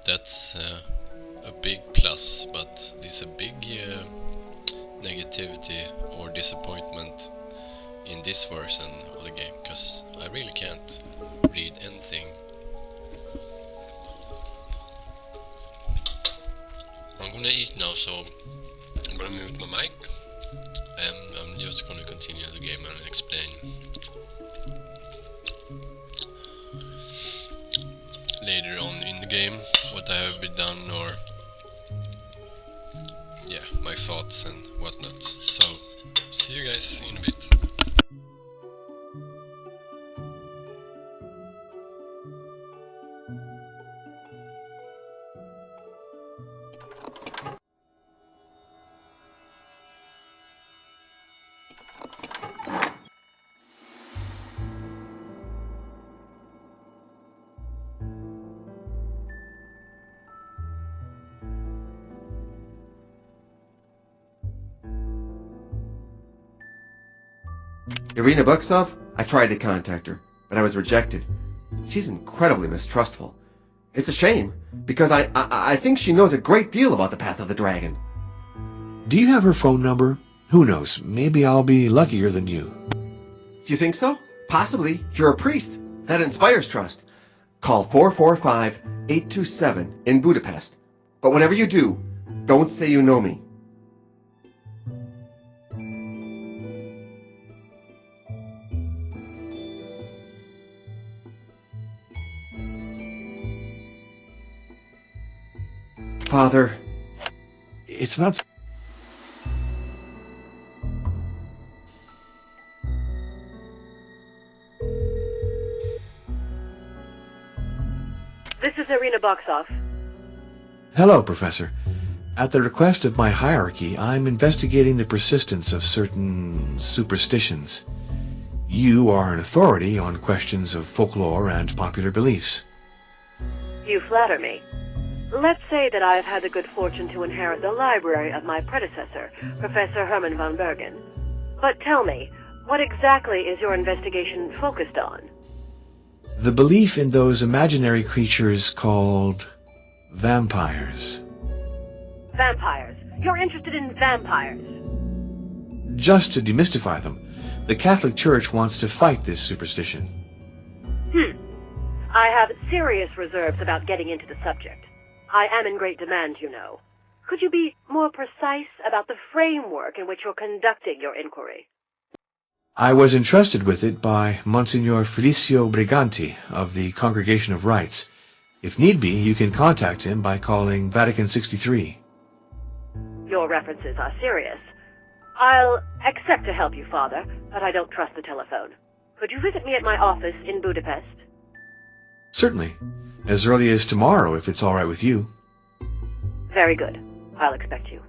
That's a big plus, but there's a big negativity or disappointment in this version of the game, because I really can't read anything. I'm gonna eat now, so I'm gonna mute my mic and I'm just gonna continue the game and explain later on in the game what I have been done, or yeah, my thoughts and whatnot. So see you guys in a bit. Irina Buksov? I tried to contact her, but I was rejected. She's incredibly mistrustful. It's a shame, because I think she knows a great deal about the path of the dragon. Do you have her phone number? Who knows, maybe I'll be luckier than you. Do you think so? Possibly. You're a priest. That inspires trust. Call 445-827 in Budapest. But whatever you do, don't say you know me. Father, It's not... This is Irina Buksov. Hello, Professor. At the request of my hierarchy, I'm investigating the persistence of certain superstitions. You are an authority on questions of folklore and popular beliefs. You flatter me. Let's say that I have had the good fortune to inherit the library of my predecessor, Professor Hermann von Bergen. But tell me, what exactly is your investigation focused on? The belief in those imaginary creatures called vampires. Vampires. You're interested in vampires. Just to demystify them, the Catholic Church wants to fight this superstition. I have serious reserves about getting into the subject. I am in great demand, you know. Could you be more precise about the framework in which you're conducting your inquiry? I was entrusted with it by Monsignor Felicio Briganti of the Congregation of Rites. If need be, you can contact him by calling Vatican 63. Your references are serious. I'll accept to help you, Father, but I don't trust the telephone. Could you visit me at my office in Budapest? Certainly. As early as tomorrow, if it's all right with you. Very good. I'll expect you.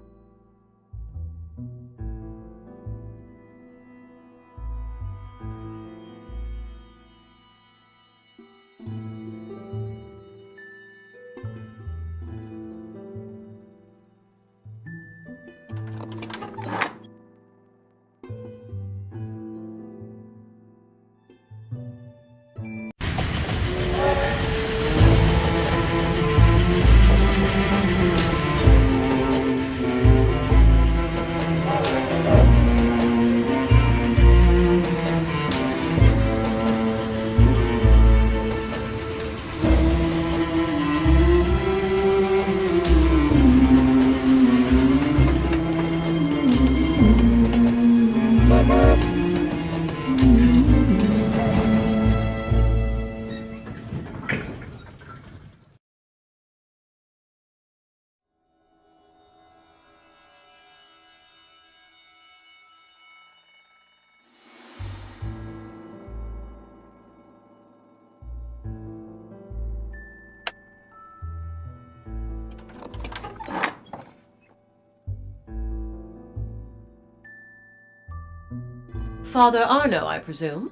Father Arno, I presume?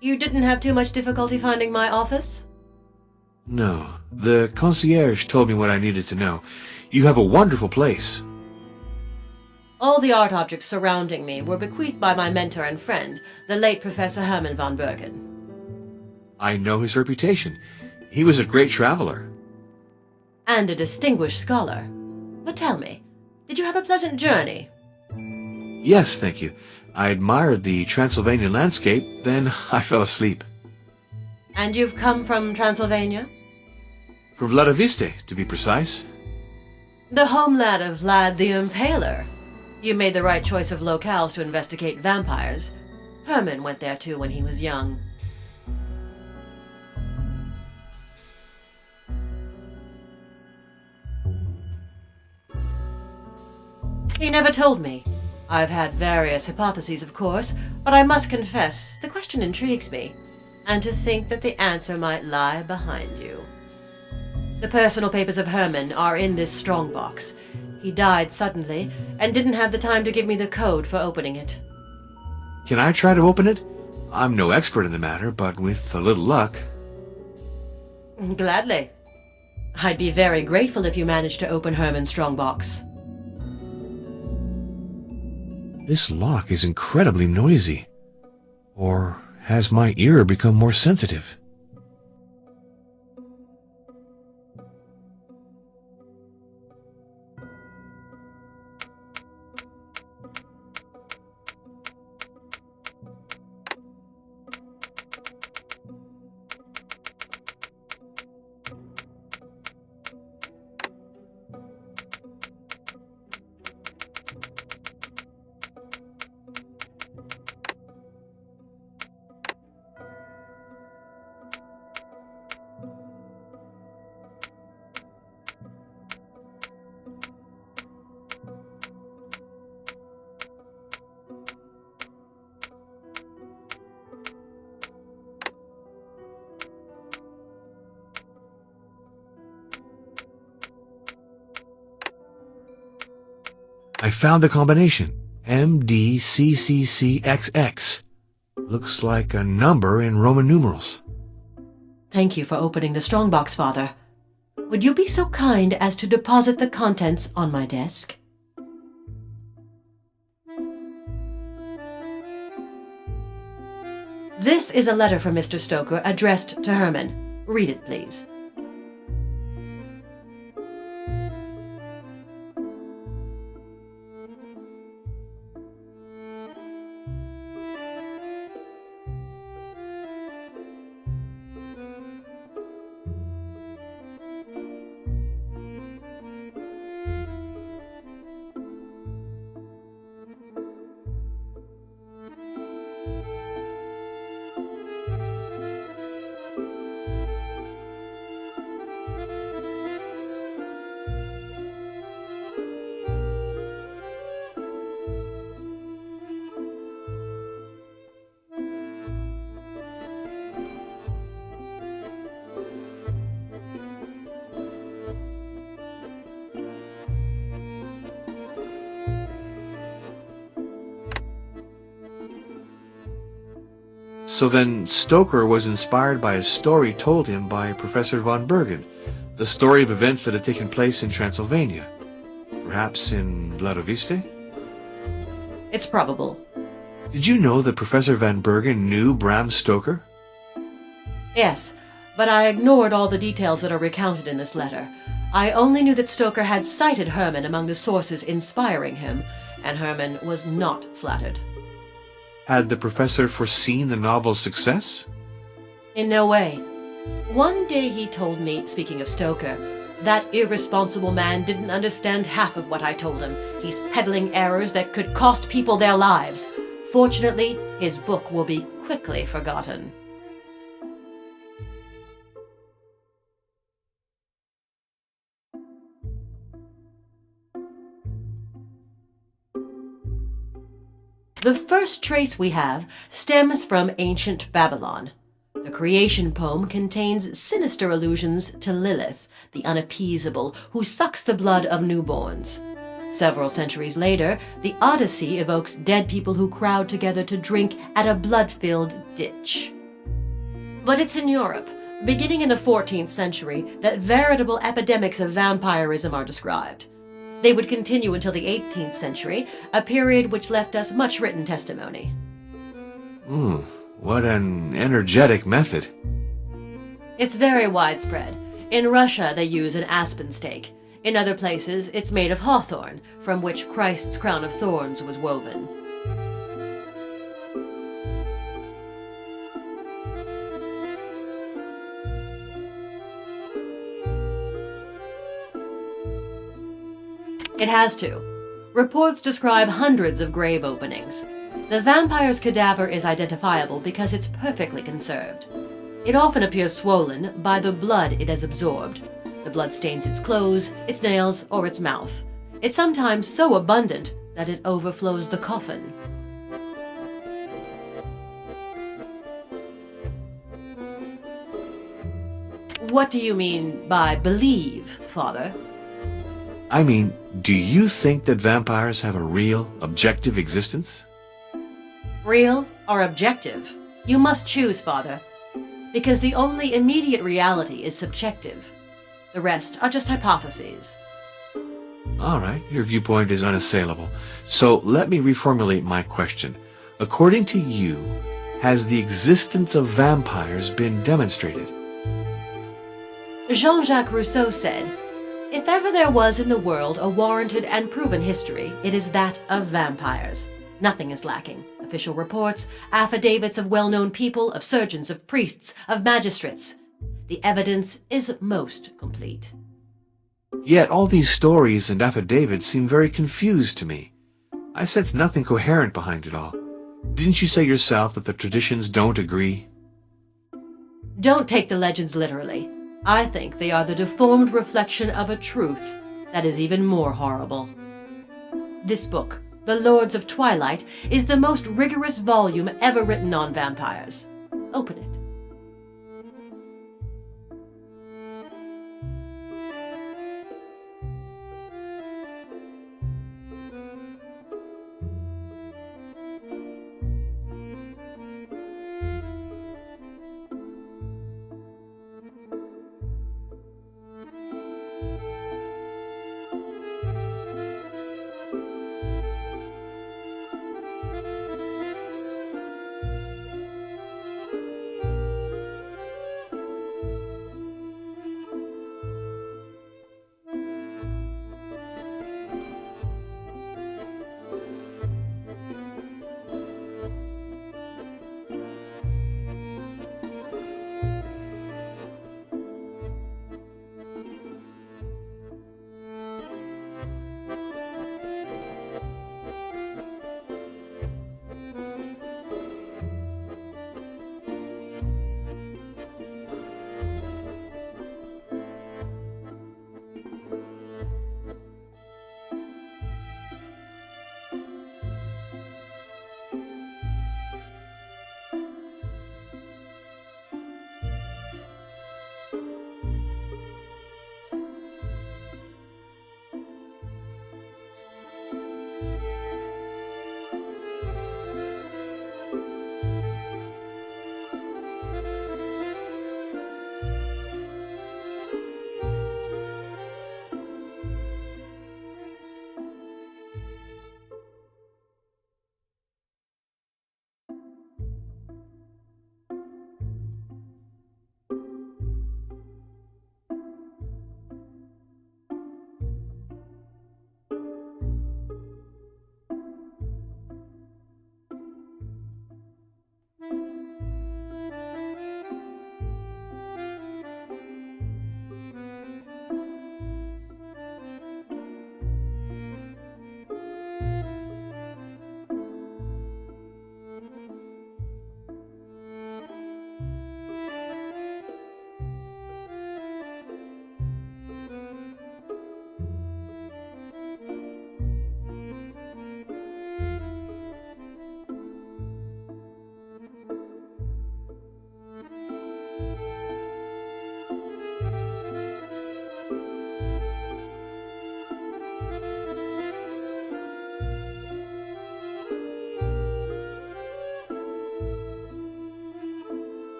You didn't have too much difficulty finding my office? No. The concierge told me what I needed to know. You have a wonderful place. All the art objects surrounding me were bequeathed by my mentor and friend, the late Professor Hermann von Bergen. I know his reputation. He was a great traveler. and a distinguished scholar. But tell me, did you have a pleasant journey? Yes, thank you. I admired the Transylvanian landscape, then I fell asleep. And you've come from Transylvania? From Vladiviste, to be precise. The homeland of Vlad the Impaler. You made the right choice of locales to investigate vampires. Herman went there too when he was young. He never told me. I've had various hypotheses, of course, but I must confess, the question intrigues me, and to think that the answer might lie behind you. The personal papers of Herman are in this strongbox. He died suddenly, and didn't have the time to give me the code for opening it. Can I try to open it? I'm no expert in the matter, but with a little luck... Gladly. I'd be very grateful if you managed to open Herman's strongbox. This lock is incredibly noisy. Or has my ear become more sensitive? I found the combination. MDCCCXX. Looks like a number in Roman numerals. Thank you for opening the strongbox, Father. Would you be so kind as to deposit the contents on my desk? This is a letter from Mr. Stoker addressed to Herman. Read it, please. So then Stoker was inspired by a story told him by Professor von Bergen, the story of events that had taken place in Transylvania. Perhaps in Vladiviste? It's probable. Did you know that Professor van Bergen knew Bram Stoker? Yes, but I ignored all the details that are recounted in this letter. I only knew that Stoker had cited Herman among the sources inspiring him, and Herman was not flattered. Had the professor foreseen the novel's success? In no way. One day he told me, speaking of Stoker, that irresponsible man didn't understand half of what I told him. He's peddling errors that could cost people their lives. Fortunately, his book will be quickly forgotten. The first trace we have stems from ancient Babylon. The creation poem contains sinister allusions to Lilith, the unappeasable, who sucks the blood of newborns. Several centuries later, the Odyssey evokes dead people who crowd together to drink at a blood-filled ditch. But it's in Europe, beginning in the 14th century, that veritable epidemics of vampirism are described. They would continue until the 18th century, a period which left us much written testimony. What an energetic method. It's very widespread. In Russia, they use an aspen stake. In other places, it's made of hawthorn, from which Christ's crown of thorns was woven. It has to. Reports describe hundreds of grave openings. The vampire's cadaver is identifiable because it's perfectly conserved. It often appears swollen by the blood it has absorbed. The blood stains its clothes, its nails, or its mouth. It's sometimes so abundant that it overflows the coffin. What do you mean by believe, Father? I mean, do you think that vampires have a real, objective existence? Real or objective? You must choose, Father. Because the only immediate reality is subjective. The rest are just hypotheses. All right, your viewpoint is unassailable. So let me reformulate my question. According to you, has the existence of vampires been demonstrated? Jean-Jacques Rousseau said, "If ever there was in the world a warranted and proven history, it is that of vampires. Nothing is lacking. Official reports, affidavits of well-known people, of surgeons, of priests, of magistrates. The evidence is most complete." Yet all these stories and affidavits seem very confused to me. I sense nothing coherent behind it all. Didn't you say yourself that the traditions don't agree? Don't take the legends literally. I think they are the deformed reflection of a truth that is even more horrible. This book, The Lords of Twilight, is the most rigorous volume ever written on vampires. Open it.